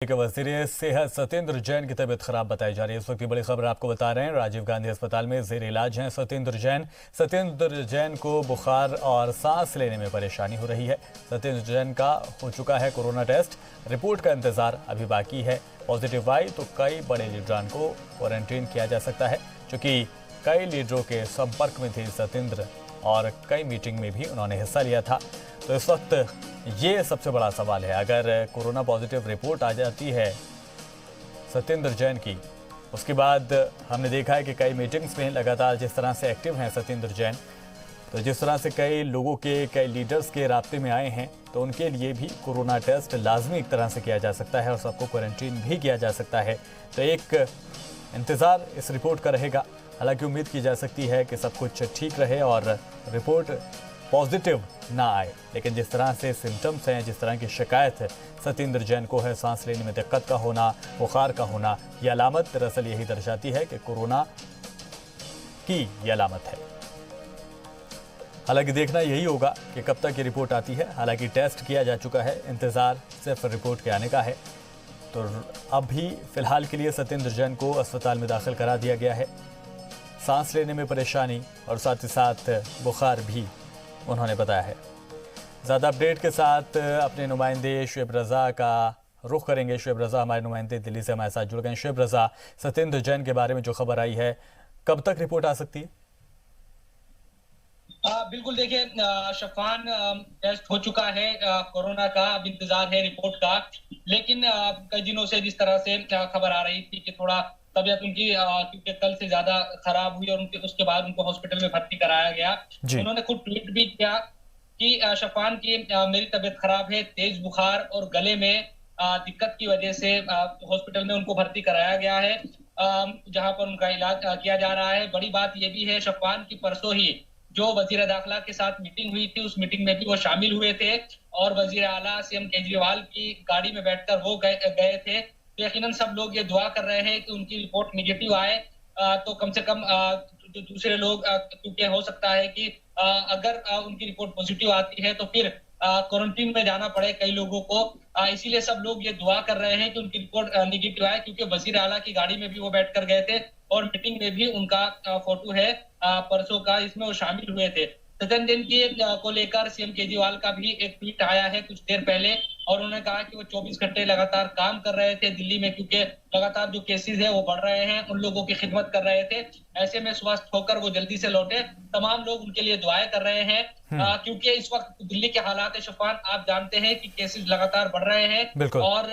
के वजीर सेहत सत्येंद्र जैन की तबीयत खराब बताई जा रही है। इस वक्त की बड़ी खबर आपको बता रहे हैं, राजीव गांधी अस्पताल में जेर इलाज हैं सत्येंद्र जैन को बुखार और सांस लेने में परेशानी हो रही है। सत्येंद्र जैन का हो चुका है कोरोना टेस्ट, रिपोर्ट का इंतजार अभी बाकी है। पॉजिटिव आई तो कई बड़े लीडरान को क्वारंटीन किया जा सकता है, क्योंकि कई लीडरों के संपर्क में थे सत्येंद्र और कई मीटिंग में भी उन्होंने हिस्सा लिया था। तो इस वक्त ये सबसे बड़ा सवाल है, अगर कोरोना पॉजिटिव रिपोर्ट आ जाती है सत्येंद्र जैन की, उसके बाद हमने देखा है कि कई मीटिंग्स में लगातार जिस तरह से एक्टिव हैं सत्येंद्र जैन, तो जिस तरह से कई लोगों के कई लीडर्स के राब्ते में आए हैं, तो उनके लिए भी कोरोना टेस्ट लाजमी एक तरह से किया जा सकता है और सबको क्वारंटीन भी किया जा सकता है। तो एक इंतज़ार इस रिपोर्ट का रहेगा। हालांकि उम्मीद की जा सकती है कि सब कुछ ठीक रहे और रिपोर्ट पॉजिटिव ना आए, लेकिन जिस तरह से सिम्टम्स हैं, जिस तरह की शिकायत है सत्येंद्र जैन को है, सांस लेने में दिक्कत का होना, बुखार का होना, यह अलामत दरअसल यही दर्शाती है कि कोरोना की यह अलामत है। हालांकि देखना यही होगा कि कब तक ये रिपोर्ट आती है। हालांकि टेस्ट किया जा चुका है, इंतज़ार सिर्फ रिपोर्ट के आने का है। तो अभी फ़िलहाल के लिए सत्येंद्र जैन को अस्पताल में दाखिल करा दिया गया है। सांस लेने में परेशानी और साथ ही साथ बुखार भी उन्होंने बताया है। ज़्यादा अपडेट के साथ अपने नुमाइंदे शुएब रज़ा का रुख करेंगे। शुएब रज़ा हमारे नुमाइंदे दिल्ली से हमारे साथ जुड़ गए। शुएब रज़ा, सत्येंद्र जैन के बारे में जो खबर आई है, कब तक रिपोर्ट आ सकती है? बिल्कुल, देखिए, शफान टेस्ट हो चुका है कोरोना का, अब इंतजार है रिपोर्ट का। लेकिन कई दिनों से जिस तरह से खबर आ रही थी कि थोड़ा तबीयत उनकी क्योंकि कल से ज्यादा खराब हुई और उनके उसके बाद उनको हॉस्पिटल में भर्ती कराया गया। उन्होंने खुद ट्वीट भी किया कि शफान की मेरी तबीयत खराब है, तेज बुखार और गले में दिक्कत की वजह से हॉस्पिटल में उनको भर्ती कराया गया है, जहां पर उनका इलाज किया जा रहा है। बड़ी बात यह भी है, शफान की परसों ही जो वजीर दाखिला के साथ मीटिंग हुई थी, उस मीटिंग में भी वो शामिल हुए थे और वजीर आला सीएम केजरीवाल की गाड़ी में बैठकर वो गए थे। तो यकीनन सब लोग ये दुआ कर रहे हैं कि उनकी रिपोर्ट निगेटिव आए, तो कम से कम जो दूसरे लोग, क्योंकि हो सकता है कि अगर उनकी रिपोर्ट पॉजिटिव आती है तो फिर क्वारंटीन में जाना पड़े कई लोगों को। इसीलिए सब लोग ये दुआ कर रहे हैं कि उनकी रिपोर्ट निगेटिव आए, क्योंकि वजीर आला की गाड़ी में भी वो बैठकर गए थे और मीटिंग में भी उनका फोटो है परसों का, इसमें वो शामिल हुए थे। सत्येंद्र जैन की को लेकर सीएम केजरीवाल का भी एक ट्वीट आया है कुछ देर पहले, और उन्होंने कहा कि वो 24 घंटे लगातार काम कर रहे थे दिल्ली में, क्योंकि लगातार जो केसेस है वो बढ़ रहे हैं, उन लोगों की खिदमत कर रहे थे। ऐसे में स्वस्थ होकर वो जल्दी से लौटे। तमाम लोग उनके लिए दुआएं कर रहे हैं, क्योंकि इस वक्त दिल्ली के हालात है शफान, आप जानते हैं कि केसेस लगातार बढ़ रहे हैं और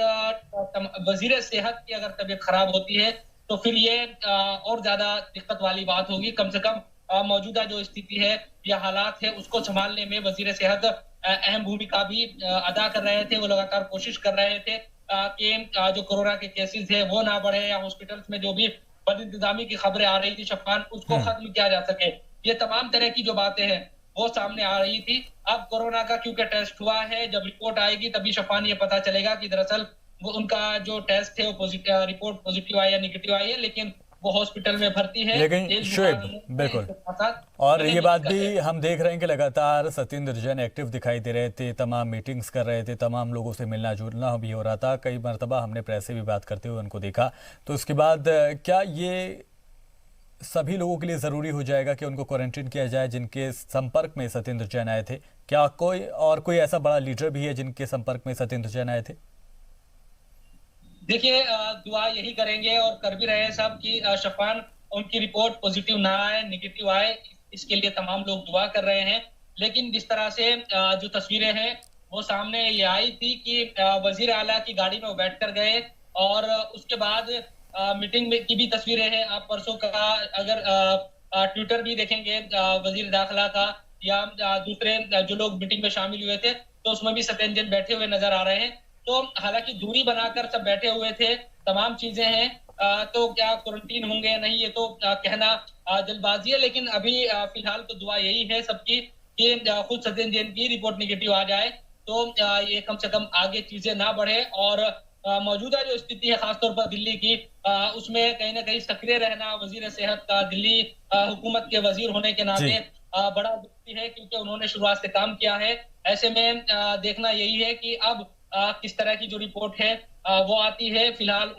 वजीर सेहत की अगर तबीयत खराब होती है तो फिर ये और ज्यादा दिक्कत वाली बात होगी। कम से कम मौजूदा जो स्थिति है या हालात है उसको संभालने में वजीर सेहत अहम भूमिका भी अदा कर रहे थे। वो लगातार कोशिश कर रहे थे कि जो कोरोना के केसेस है वो ना बढ़े, या हॉस्पिटल्स में जो भी बदइंतजामी की खबरें आ रही थी शफान, उसको खत्म किया जा सके। ये तमाम तरह की जो बातें हैं वो सामने आ रही थी। अब कोरोना का क्योंकि टेस्ट हुआ है, जब रिपोर्ट आएगी तभी शफान ये पता चलेगा कि दरअसल वो उनका जो टेस्ट है वो रिपोर्ट पॉजिटिव आई या निगेटिव आई है, लेकिन वो हॉस्पिटल में भर्ती है। लेकिन शुएब, बिल्कुल, और ये बात भी हम देख रहे हैं कि लगातार सत्येंद्र जैन एक्टिव दिखाई दे रहे थे, तमाम मीटिंग्स कर रहे थे, तमाम लोगों से मिलना जुलना भी हो रहा था। कई मरतबा हमने प्रेस से भी बात करते हुए उनको देखा। तो उसके बाद क्या ये सभी लोगों के लिए ज़रूरी हो जाएगा कि उनको क्वारंटीन किया जाए जिनके संपर्क में सत्येंद्र जैन आए थे? क्या कोई ऐसा बड़ा लीडर भी है जिनके संपर्क में सत्येंद्र जैन आए थे? देखिए, दुआ यही करेंगे और कर भी रहे हैं सब कि शफान उनकी रिपोर्ट पॉजिटिव ना आए, निगेटिव आए, इसके लिए तमाम लोग दुआ कर रहे हैं। लेकिन जिस तरह से जो तस्वीरें हैं वो सामने ये आई थी कि वजीर आला की गाड़ी में वो बैठकर गए और उसके बाद मीटिंग में की भी तस्वीरें हैं। आप परसों का अगर ट्विटर भी देखेंगे वजीर दाखिला का या दूसरे जो लोग मीटिंग में शामिल हुए थे, तो उसमें भी सत्येंद्र जैन बैठे हुए नजर आ रहे हैं। तो हालांकि दूरी बनाकर सब बैठे हुए थे, तमाम चीजें हैं, तो क्या क्वारंटीन होंगे या नहीं ये तो कहना जल्दबाजी है। लेकिन अभी फिलहाल तो दुआ यही है सबकी कि खुद सत्येंद्र जैन की रिपोर्ट निगेटिव आ जाए, तो ये कम से कम आगे चीजें ना बढ़े और मौजूदा जो स्थिति है खासतौर पर दिल्ली की, उसमें कहीं ना कहीं सक्रिय रहना वजीर सेहत का, दिल्ली हुकूमत के वजीर होने के नाते बड़ा जरूरी है, क्योंकि उन्होंने शुरुआत से काम किया है। ऐसे में देखना यही है कि अब किस तरह की जो रिपोर्ट है वो आती है। फिलहाल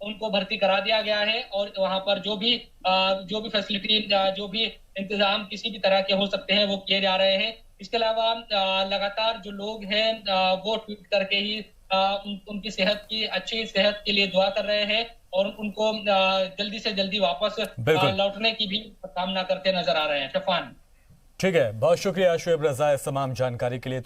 उनको भर्ती करा दिया गया है और वहां पर जो भी फैसिलिटी जो भी इंतजाम किसी भी तरह के हो सकते हैं वो किए जा रहे हैं। इसके अलावा लगातार जो लोग हैं वो ट्वीट करके ही उनकी अच्छी सेहत के लिए दुआ कर रहे हैं और उनको जल्दी से जल्दी वापस बिल्कुल। लौटने की भी कामना करते नजर आ रहे हैं। शफान, ठीक है, बहुत शुक्रिया शुएब रजा इस तमाम जानकारी के लिए।